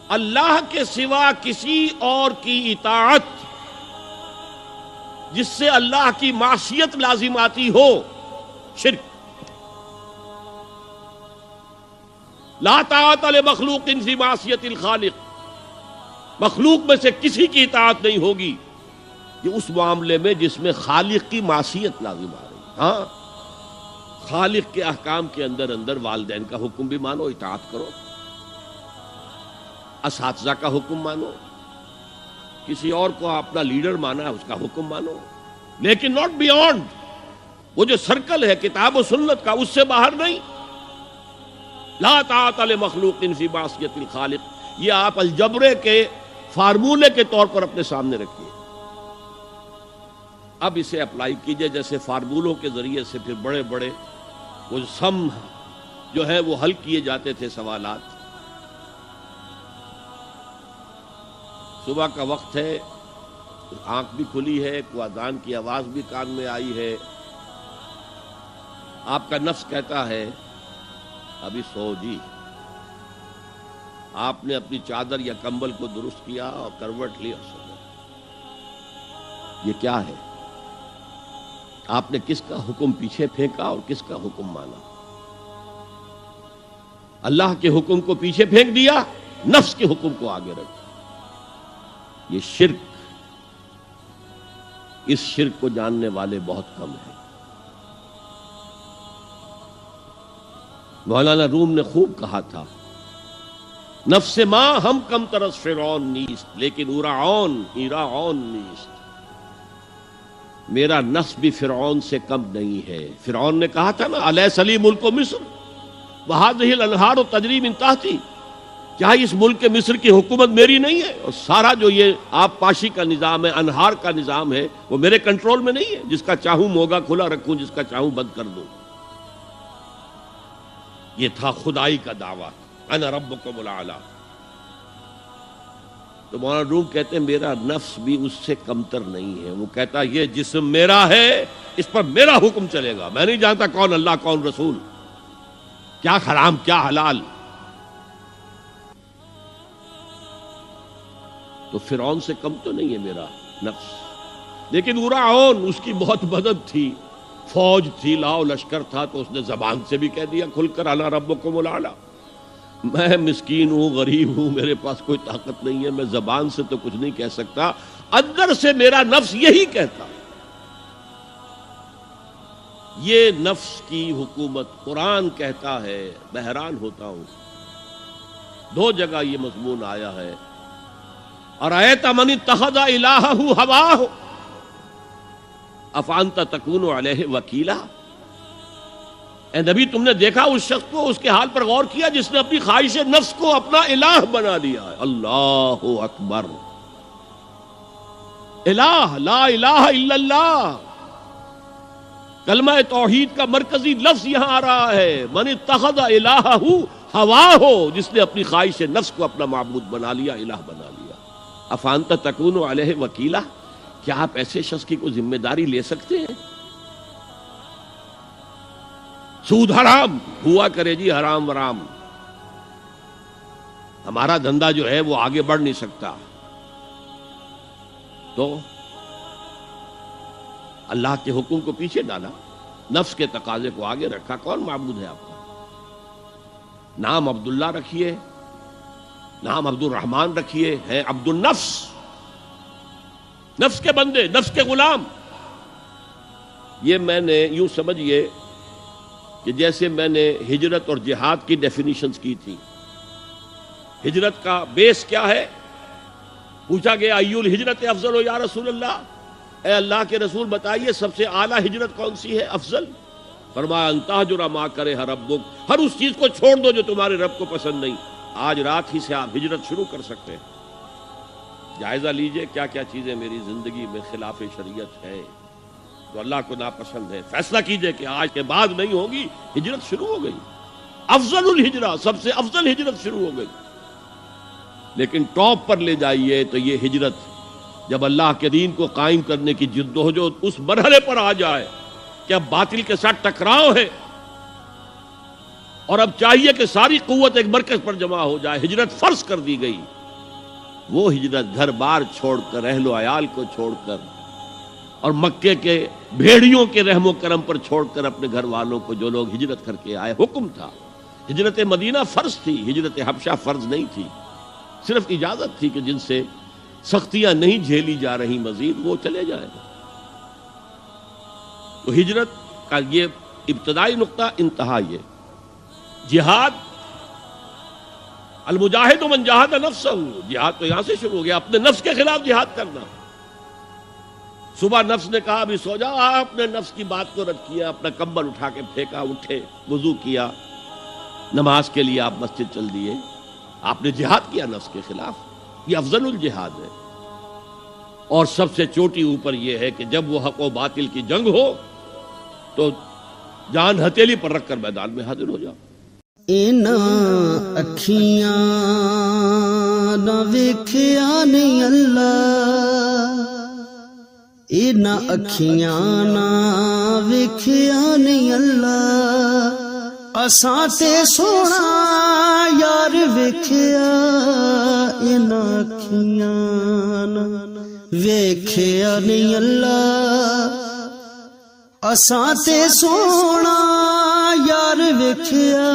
اللہ کے سوا کسی اور کی اطاعت جس سے اللہ کی معصیت لازم آتی ہو، شرک۔ لا طاعت لمخلوق فی معصیت الخالق، مخلوق میں سے کسی کی اطاعت نہیں ہوگی یہ اس معاملے میں جس میں خالق کی معصیت لازم آ رہی ہے۔ ہاں، خالق کے احکام کے اندر اندر والدین کا حکم بھی مانو، اطاعت کرو، اساتذہ کا حکم مانو، کسی اور کو اپنا لیڈر مانا ہے اس کا حکم مانو، لیکن ناٹ بیونڈ وہ جو سرکل ہے کتاب و سنت کا، اس سے باہر نہیں۔ لا طاعت لمخلوق فی معصیت الخالق، یہ آپ الجبرے کے فارمولے کے طور پر اپنے سامنے رکھیے۔ اب اسے اپلائی کیجئے، جیسے فارمولوں کے ذریعے سے پھر بڑے بڑے وہ سم جو ہے وہ حل کیے جاتے تھے سوالات۔ صبح کا وقت ہے، آنکھ بھی کھلی ہے، کوئی اذان کی آواز بھی کان میں آئی ہے، آپ کا نفس کہتا ہے ابھی سو جی۔ آپ نے اپنی چادر یا کمبل کو درست کیا اور کروٹ لی اور سو گئے۔ یہ کیا ہے؟ آپ نے کس کا حکم پیچھے پھینکا اور کس کا حکم مانا؟ اللہ کے حکم کو پیچھے پھینک دیا، نفس کے حکم کو آگے رکھا۔ یہ شرک، اس شرک کو جاننے والے بہت کم ہیں۔ مولانا روم نے خوب کہا تھا، نفس ما ہم کم ترس فرعون نیست لیکن اورعون ایراعون نیست۔ میرا نفس بھی فرعون سے کم نہیں ہے۔ فرعون نے کہا تھا نا الیس لی ملک مصر وہذہ الانہار تجری من تحتی، کیا اس ملک مصر کی حکومت میری نہیں ہے؟ اور سارا جو یہ آپ پاشی کا نظام ہے، انہار کا نظام ہے، وہ میرے کنٹرول میں نہیں ہے؟ جس کا چاہوں موگا کھلا رکھوں، جس کا چاہوں بند کر دوں۔ یہ تھا خدائی کا دعویٰ، انا ربکم الاعلی۔ تو مولانا روم کہتے ہیں میرا نفس بھی اس سے کمتر نہیں ہے۔ وہ کہتا یہ جسم میرا ہے، اس پر میرا حکم چلے گا، میں نہیں جانتا کون اللہ کون رسول، کیا حرام کیا حلال۔ تو فرعون سے کم تو نہیں ہے میرا نفس، لیکن اورعون اس کی بہت مدد تھی، فوج تھی، لاؤ لشکر تھا، تو اس نے زبان سے بھی کہہ دیا کھل کر انا ربکم الاعلی۔ میں مسکین ہوں، غریب ہوں، میرے پاس کوئی طاقت نہیں ہے، میں زبان سے تو کچھ نہیں کہہ سکتا، اندر سے میرا نفس یہی کہتا۔ یہ نفس کی حکومت قرآن کہتا ہے، میں حیران ہوتا ہوں، دو جگہ یہ مضمون آیا ہے، ارأیت من اتخذ الہہ ہواہ افانت تکون علیہ وکیلا۔ اے نبی تم نے دیکھا اس شخص کو، اس کے حال پر غور کیا جس نے اپنی خواہش نفس کو اپنا الہ بنا لیا ہے۔ اللہ اکبر، الہ لا الہ الا اللہ، کلمہ توحید کا مرکزی لفظ یہاں آ رہا ہے، من اتخذ الہہ ہواہ، جس نے اپنی خواہش نفس کو اپنا معبود بنا لیا، الہ بنا لیا۔ افانت تکون علیہ وکیلا، کیا آپ ایسے شخص کی کوئی ذمہ داری لے سکتے ہیں؟ سود حرام ہوا کرے جی، حرام ورام، ہمارا دھندا جو ہے وہ آگے بڑھ نہیں سکتا۔ تو اللہ کے حکم کو پیچھے ڈالا، نفس کے تقاضے کو آگے رکھا۔ کون معبود ہے آپ کا؟ نام عبداللہ رکھیے، نام عبد الرحمن رکھیے، ہے عبد النفس، نفس کے بندے، نفس کے غلام۔ یہ میں نے یوں سمجھیے کہ جیسے میں نے ہجرت اور جہاد کی ڈیفینیشنز کی تھی۔ ہجرت کا بیس کیا ہے؟ پوچھا گیا ایو الہجرت افضل یا رسول اللہ، اے اللہ کے رسول بتائیے سب سے اعلیٰ ہجرت کون سی ہے، افضل؟ فرمایا ان تہجر ما کرہ ربک، ہر اس چیز کو چھوڑ دو جو تمہارے رب کو پسند نہیں۔ آج رات ہی سے آپ ہجرت شروع کر سکتے ہیں۔ جائزہ لیجئے کیا کیا چیزیں میری زندگی میں خلاف شریعت ہے، تو اللہ کو ناپسند ہے، فیصلہ کیجئے کہ آج کے بعد نہیں ہوگی، ہجرت شروع ہو گئی، افضل الہجرہ، سب سے افضل ہجرت شروع ہو گئی۔ لیکن ٹاپ پر لے جائیے تو یہ ہجرت جب اللہ کے دین کو قائم کرنے کی جدوجہد اس مرحلے پر آ جائے کہ اب باطل کے ساتھ ٹکراؤ ہے اور اب چاہیے کہ ساری قوت ایک مرکز پر جمع ہو جائے، ہجرت فرض کر دی گئی، وہ ہجرت گھر بار چھوڑ کر، اہل و عیال کو چھوڑ کر، اور مکے کے بھیڑیوں کے رحم و کرم پر چھوڑ کر اپنے گھر والوں کو جو لوگ ہجرت کر کے آئے، حکم تھا۔ ہجرت مدینہ فرض تھی، ہجرت حبشہ فرض نہیں تھی، صرف اجازت تھی کہ جن سے سختیاں نہیں جھیلی جا رہی مزید وہ چلے جائیں۔ تو ہجرت کا یہ ابتدائی نقطہ، انتہا یہ جہاد، المجاہد من جاہد نفسہ، جہاد تو یہاں سے شروع ہو گیا، اپنے نفس کے خلاف جہاد کرنا۔ صبح نفس نے کہا ابھی سو جاؤ، آپ نے نفس کی بات کو رد کیا، اپنا کمبل اٹھا کے پھینکا، اٹھے، وضو کیا، نماز کے لیے آپ مسجد چل دیے، آپ نے جہاد کیا نفس کے خلاف۔ یہ افضل الجہاد ہے، اور سب سے چوٹی اوپر یہ ہے کہ جب وہ حق و باطل کی جنگ ہو تو جان ہتھیلی پر رکھ کر میدان میں حاضر ہو جاؤ۔ اکھیاں نہ ویکھیا نہیں اللہ، اکھیاں نہ ویکھیا نہیں اللہ، اساں تے سونا یار ویکھیا، اکھیاں نہ ویکھیا نہیں اللہ، اساں تے سونا یار ویکھیا۔